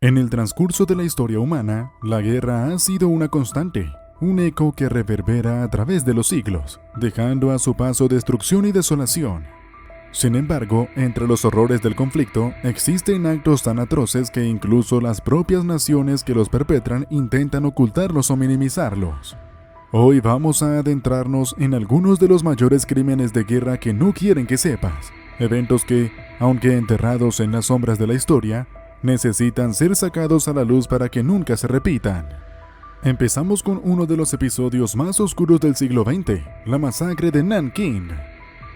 En el transcurso de la historia humana, la guerra ha sido una constante, un eco que reverbera a través de los siglos, dejando a su paso destrucción y desolación. Sin embargo, entre los horrores del conflicto, existen actos tan atroces que incluso las propias naciones que los perpetran intentan ocultarlos o minimizarlos. Hoy vamos a adentrarnos en algunos de los mayores crímenes de guerra que no quieren que sepas, eventos que, aunque enterrados en las sombras de la historia, necesitan ser sacados a la luz para que nunca se repitan. Empezamos con uno de los episodios más oscuros del siglo XX, la masacre de Nankín.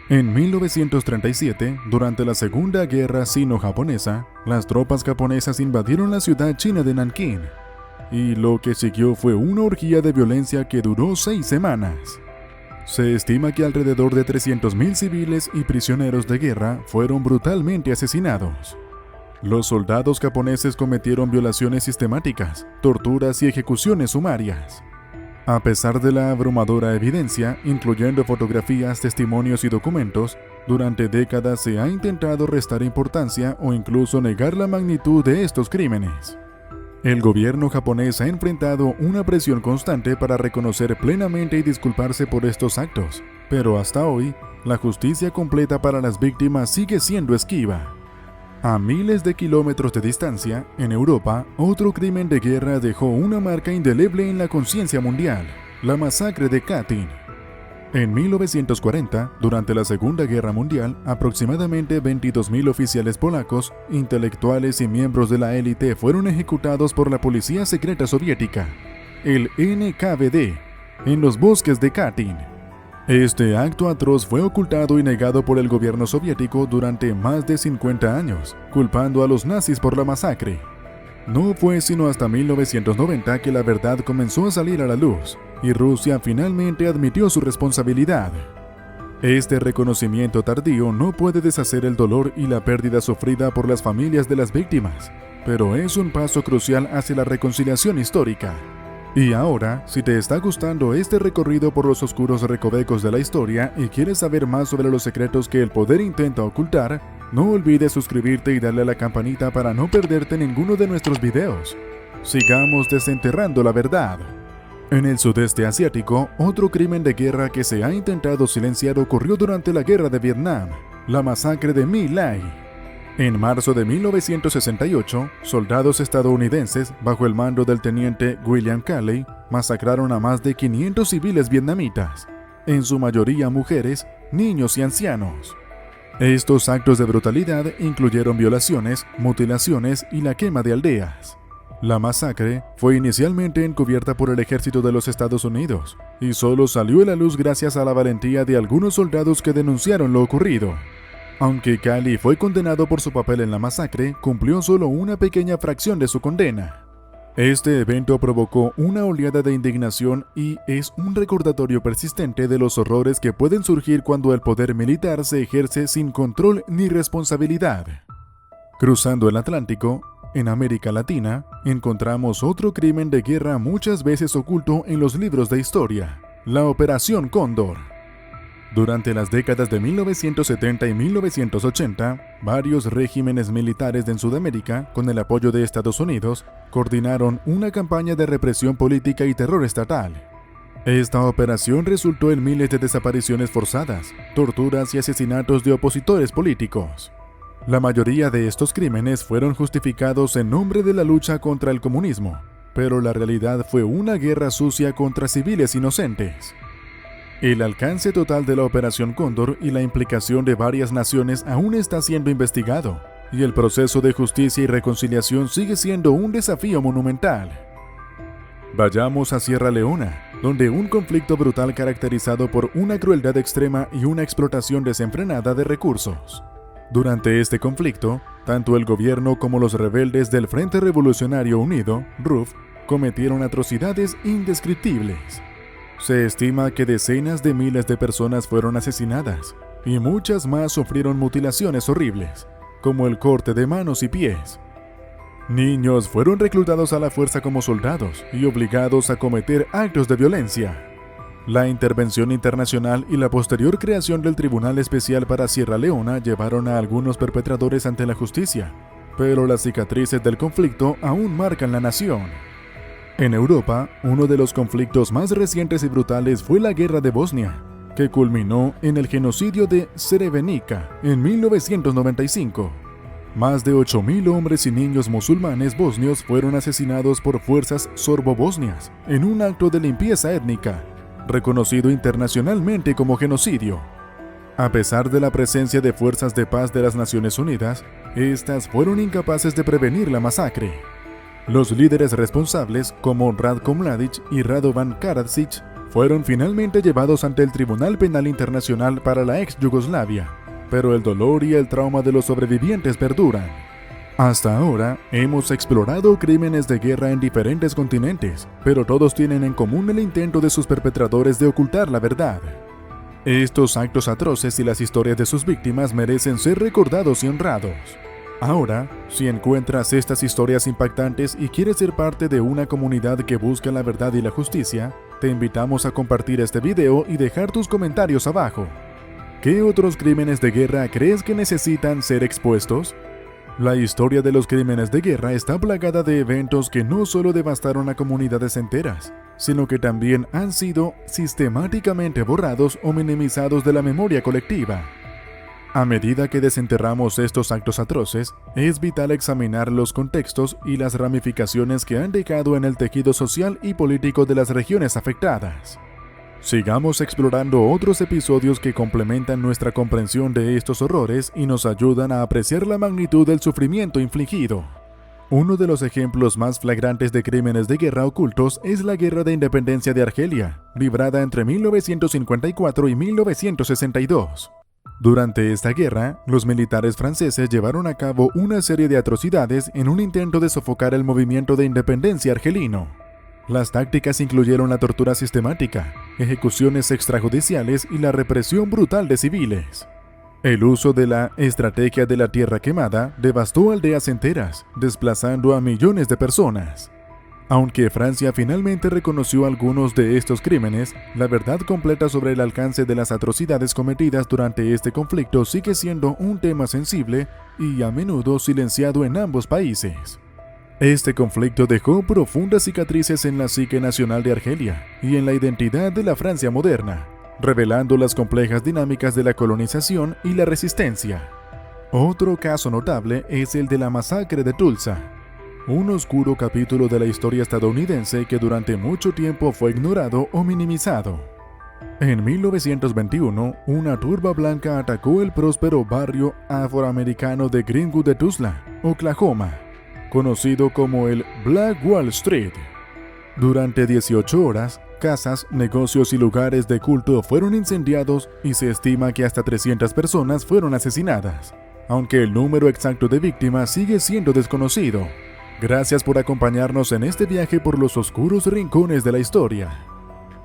En 1937, durante la Segunda Guerra Sino-Japonesa, las tropas japonesas invadieron la ciudad china de Nankín, y lo que siguió fue una orgía de violencia que duró 6 semanas. Se estima que alrededor de 300.000 civiles y prisioneros de guerra fueron brutalmente asesinados. Los soldados japoneses cometieron violaciones sistemáticas, torturas y ejecuciones sumarias. A pesar de la abrumadora evidencia, incluyendo fotografías, testimonios y documentos, durante décadas se ha intentado restar importancia o incluso negar la magnitud de estos crímenes. El gobierno japonés ha enfrentado una presión constante para reconocer plenamente y disculparse por estos actos, pero hasta hoy, la justicia completa para las víctimas sigue siendo esquiva. A miles de kilómetros de distancia, en Europa, otro crimen de guerra dejó una marca indeleble en la conciencia mundial, la masacre de Katyn. En 1940, durante la Segunda Guerra Mundial, aproximadamente 22.000 oficiales polacos, intelectuales y miembros de la élite fueron ejecutados por la policía secreta soviética, el NKVD, en los bosques de Katyn. Este acto atroz fue ocultado y negado por el gobierno soviético durante más de 50 años, culpando a los nazis por la masacre. No fue sino hasta 1990 que la verdad comenzó a salir a la luz, y Rusia finalmente admitió su responsabilidad. Este reconocimiento tardío no puede deshacer el dolor y la pérdida sufrida por las familias de las víctimas, pero es un paso crucial hacia la reconciliación histórica. Y ahora, si te está gustando este recorrido por los oscuros recovecos de la historia y quieres saber más sobre los secretos que el poder intenta ocultar, no olvides suscribirte y darle a la campanita para no perderte ninguno de nuestros videos. Sigamos desenterrando la verdad. En el sudeste asiático, otro crimen de guerra que se ha intentado silenciar ocurrió durante la Guerra de Vietnam, la masacre de My Lai. En marzo de 1968, soldados estadounidenses, bajo el mando del teniente William Calley, masacraron a más de 500 civiles vietnamitas, en su mayoría mujeres, niños y ancianos. Estos actos de brutalidad incluyeron violaciones, mutilaciones y la quema de aldeas. La masacre fue inicialmente encubierta por el ejército de los Estados Unidos, y solo salió a la luz gracias a la valentía de algunos soldados que denunciaron lo ocurrido. Aunque Calley fue condenado por su papel en la masacre, cumplió solo una pequeña fracción de su condena. Este evento provocó una oleada de indignación y es un recordatorio persistente de los horrores que pueden surgir cuando el poder militar se ejerce sin control ni responsabilidad. Cruzando el Atlántico, en América Latina, encontramos otro crimen de guerra muchas veces oculto en los libros de historia, la Operación Cóndor. Durante las décadas de 1970 y 1980, varios regímenes militares en Sudamérica, con el apoyo de Estados Unidos, coordinaron una campaña de represión política y terror estatal. Esta operación resultó en miles de desapariciones forzadas, torturas y asesinatos de opositores políticos. La mayoría de estos crímenes fueron justificados en nombre de la lucha contra el comunismo, pero la realidad fue una guerra sucia contra civiles inocentes. El alcance total de la Operación Cóndor y la implicación de varias naciones aún está siendo investigado, y el proceso de justicia y reconciliación sigue siendo un desafío monumental. Vayamos a Sierra Leona, donde un conflicto brutal caracterizado por una crueldad extrema y una explotación desenfrenada de recursos. Durante este conflicto, tanto el gobierno como los rebeldes del Frente Revolucionario Unido, RUF, cometieron atrocidades indescriptibles. Se estima que decenas de miles de personas fueron asesinadas, y muchas más sufrieron mutilaciones horribles, como el corte de manos y pies. Niños fueron reclutados a la fuerza como soldados y obligados a cometer actos de violencia. La intervención internacional y la posterior creación del Tribunal Especial para Sierra Leona llevaron a algunos perpetradores ante la justicia, pero las cicatrices del conflicto aún marcan la nación. En Europa, uno de los conflictos más recientes y brutales fue la Guerra de Bosnia, que culminó en el genocidio de Srebrenica en 1995. Más de 8.000 hombres y niños musulmanes bosnios fueron asesinados por fuerzas sorbo-bosnias en un acto de limpieza étnica, reconocido internacionalmente como genocidio. A pesar de la presencia de fuerzas de paz de las Naciones Unidas, estas fueron incapaces de prevenir la masacre. Los líderes responsables, como Ratko Mladic y Radovan Karadzic, fueron finalmente llevados ante el Tribunal Penal Internacional para la ex Yugoslavia, pero el dolor y el trauma de los sobrevivientes perduran. Hasta ahora, hemos explorado crímenes de guerra en diferentes continentes, pero todos tienen en común el intento de sus perpetradores de ocultar la verdad. Estos actos atroces y las historias de sus víctimas merecen ser recordados y honrados. Ahora, si encuentras estas historias impactantes y quieres ser parte de una comunidad que busca la verdad y la justicia, te invitamos a compartir este video y dejar tus comentarios abajo. ¿Qué otros crímenes de guerra crees que necesitan ser expuestos? La historia de los crímenes de guerra está plagada de eventos que no solo devastaron a comunidades enteras, sino que también han sido sistemáticamente borrados o minimizados de la memoria colectiva. A medida que desenterramos estos actos atroces, es vital examinar los contextos y las ramificaciones que han dejado en el tejido social y político de las regiones afectadas. Sigamos explorando otros episodios que complementan nuestra comprensión de estos horrores y nos ayudan a apreciar la magnitud del sufrimiento infligido. Uno de los ejemplos más flagrantes de crímenes de guerra ocultos es la Guerra de Independencia de Argelia, librada entre 1954 y 1962. Durante esta guerra, los militares franceses llevaron a cabo una serie de atrocidades en un intento de sofocar el movimiento de independencia argelino. Las tácticas incluyeron la tortura sistemática, ejecuciones extrajudiciales y la represión brutal de civiles. El uso de la estrategia de la tierra quemada devastó aldeas enteras, desplazando a millones de personas. Aunque Francia finalmente reconoció algunos de estos crímenes, la verdad completa sobre el alcance de las atrocidades cometidas durante este conflicto sigue siendo un tema sensible y a menudo silenciado en ambos países. Este conflicto dejó profundas cicatrices en la psique nacional de Argelia y en la identidad de la Francia moderna, revelando las complejas dinámicas de la colonización y la resistencia. Otro caso notable es el de la masacre de Tulsa, un oscuro capítulo de la historia estadounidense que durante mucho tiempo fue ignorado o minimizado. En 1921, una turba blanca atacó el próspero barrio afroamericano de Greenwood de Tulsa, Oklahoma, conocido como el Black Wall Street. Durante 18 horas, casas, negocios y lugares de culto fueron incendiados y se estima que hasta 300 personas fueron asesinadas, aunque el número exacto de víctimas sigue siendo desconocido. Gracias por acompañarnos en este viaje por los oscuros rincones de la historia.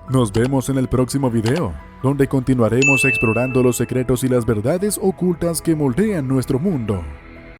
Nos vemos en el próximo video, donde continuaremos explorando los secretos y las verdades ocultas que moldean nuestro mundo.